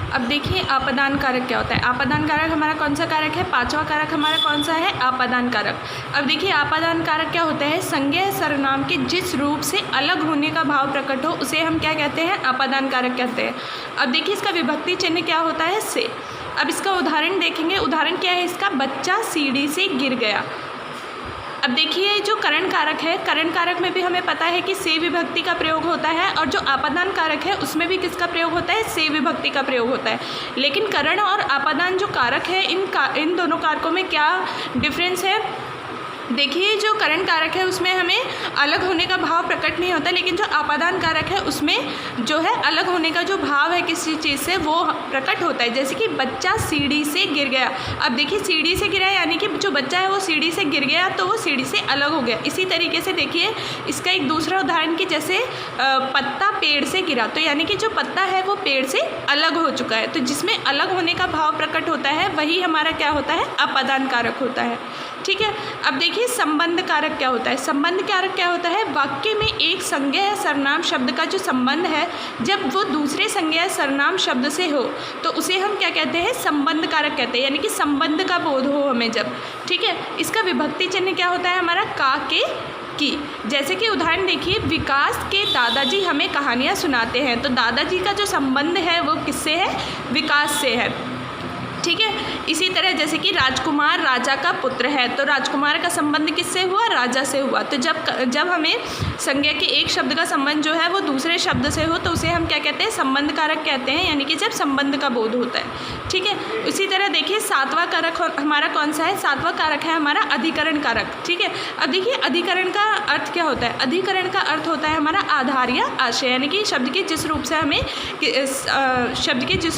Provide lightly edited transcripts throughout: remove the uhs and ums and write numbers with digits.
अब देखिए आपादान कारक क्या होता है। आपादान कारक हमारा कौन सा कारक है? पांचवा कारक हमारा कौन सा है? आपादान कारक। अब देखिए आपादान कारक क्या होता है? संज्ञा सर्वनाम के जिस रूप से अलग होने का भाव प्रकट हो उसे हम क्या कहते हैं? आपादान कारक कहते हैं। अब देखिए इसका विभक्ति चिन्ह क्या होता है? से। अब इसका उदाहरण देखेंगे। उदाहरण क्या है इसका? बच्चा सीढ़ी से गिर गया। अब देखिए जो करण कारक है, करण कारक में भी हमें पता है कि से विभक्ति का प्रयोग होता है, और जो आपादान कारक है उसमें भी किसका प्रयोग होता है? से विभक्ति का प्रयोग होता है। लेकिन करण और आपादान जो कारक है इन दोनों कारकों में क्या डिफरेंस है? देखिए जो करण कारक है उसमें हमें अलग होने का भाव प्रकट नहीं होता, लेकिन जो आपादान कारक है उसमें जो है अलग होने का जो भाव है किसी चीज़ से वो प्रकट होता है। जैसे कि बच्चा सीढ़ी से गिर गया। अब देखिए सीढ़ी से गिरा यानी कि जो बच्चा है वो सीढ़ी से गिर गया तो वो सीढ़ी से अलग हो गया। इसी तरीके से देखिए इसका एक दूसरा उदाहरण कि जैसे पत्ता पेड़ से गिरा, तो यानी कि जो पत्ता है वो पेड़ से अलग हो चुका है। तो जिसमें अलग होने का भाव प्रकट होता है वही हमारा क्या होता है? आपादान कारक होता है। ठीक है। अब देखिए संबंध कारक क्या होता है? संबंध कारक क्या होता है? वाक्य में एक संज्ञा या सर्वनाम शब्द का जो संबंध है जब वो दूसरे संज्ञा या सर्वनाम शब्द से हो तो उसे हम क्या कहते हैं? संबंध कारक कहते हैं, यानी कि संबंध का बोध हो हमें जब। ठीक है। इसका विभक्ति चिन्ह क्या होता है हमारा? का, के, की। जैसे कि उदाहरण देखिए, विकास के दादाजी हमें कहानियाँ सुनाते हैं, तो दादाजी का जो संबंध है वो किससे है? विकास से है। ठीक है। इसी तरह जैसे कि राजकुमार राजा का पुत्र है, तो राजकुमार का संबंध किससे हुआ? राजा से हुआ। तो जब हमें संज्ञा के एक शब्द का संबंध जो है वो दूसरे शब्द से हो तो उसे हम क्या कहते हैं? संबंध कारक कहते हैं, यानी कि जब संबंध का बोध होता है। ठीक है। इसी तरह देखिए सातवां कारक हमारा कौन सा है? सातवां कारक है हमारा अधिकरण कारक। ठीक है। अब देखिए अधिकरण का अर्थ क्या होता है? अधिकरण का अर्थ होता है हमारा आधार या आशय, यानी कि शब्द के जिस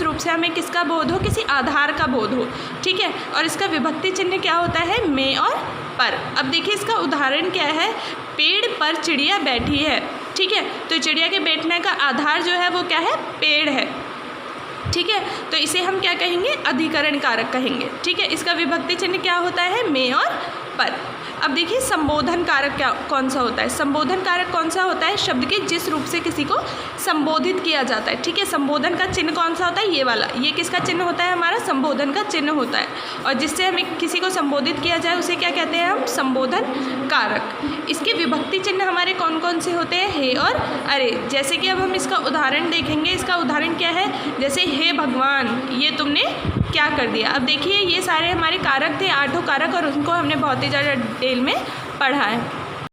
रूप से हमें किसका बोध हो? किसी आधार का बोध हो। ठीक है। और इसका विभक्ति चिन्ह क्या होता है? में और पर। अब देखिए इसका उदाहरण क्या है? पेड़ पर चिड़िया बैठी है। ठीक है। तो चिड़िया के बैठने का आधार जो है वो क्या है? पेड़ है। ठीक है। तो इसे हम क्या कहेंगे? अधिकरण कारक कहेंगे। ठीक है। इसका विभक्ति चिन्ह क्या होता है? में और पर। अब देखिए संबोधन कारक कौन सा होता है? संबोधन कारक कौन सा होता है? शब्द के जिस रूप से किसी को संबोधित किया जाता है। ठीक है। संबोधन का चिन्ह कौन सा होता है? ये वाला। ये किसका चिन्ह होता है? हमारा संबोधन का चिन्ह होता है। और जिससे हमें किसी को संबोधित किया जाए उसे क्या कहते हैं हम? संबोधन कारक। इसके विभक्ति चिन्ह हमारे कौन कौन से होते हैं? हे और अरे। जैसे कि अब हम इसका उदाहरण देखेंगे। इसका उदाहरण क्या है? जैसे हे भगवान ये तुमने क्या कर दिया। अब देखिए ये सारे हमारे कारक थे, 8 कारक, और उनको हमने बहुत ही ज़्यादा डिटेल में पढ़ा है।